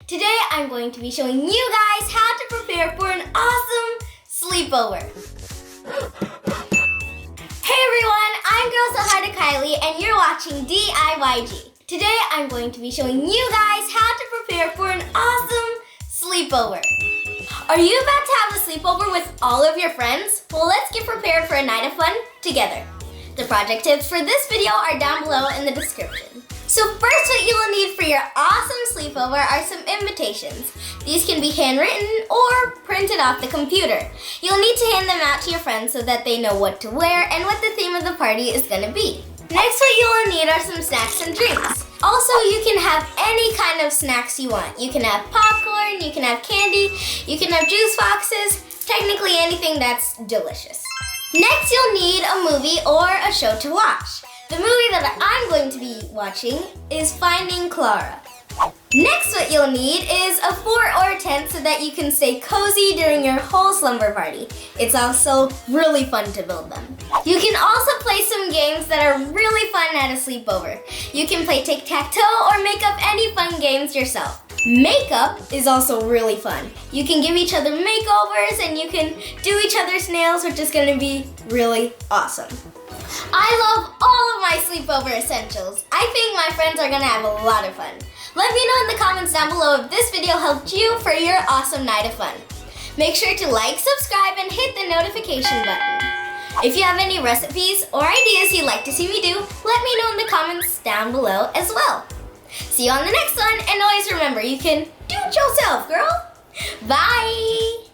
Today I'm going to be showing you guys how to prepare for an awesome sleepover. Hey everyone, I'm Girl So Hard Akiley and you're watching DIYG. Today I'm going to be showing you guys how to prepare for an awesome sleepover. Are you about to have a sleepover with all of your friends? Well, let's get prepared for a night of fun together. The project tips for this video are down below in the description. So first, what you'll need for your awesome sleepover are some invitations. These can be handwritten or printed off the computer. You'll need to hand them out to your friends so that they know what to wear and what the theme of the party is going to be. Next, what you'll need are some snacks and drinks. Also, you can have any kind of snacks you want. You can have popcorn, you can have candy, you can have juice boxes, technically anything that's delicious. Next, you'll need a movie or a show to watch. The movie that I'm going to be watching is Finding Clara. Next, what you'll need is a fort or a tent so that you can stay cozy during your whole slumber party. It's also really fun to build them. You can also play some games that are really fun at a sleepover. You can play tic-tac-toe or make up any fun games yourself. Makeup is also really fun. You can give each other makeovers and you can do each other's nails, which is going to be really awesome. I love all of my sleepover essentials. I think my friends are going to have a lot of fun. Let me know in the comments down below if this video helped you for your awesome night of fun. Make sure to like, subscribe, and hit the notification button. If you have any recipes or ideas you'd like to see me do, let me know in the comments down below as well. See you on the next one, and always remember, you can do it yourself, girl. Bye!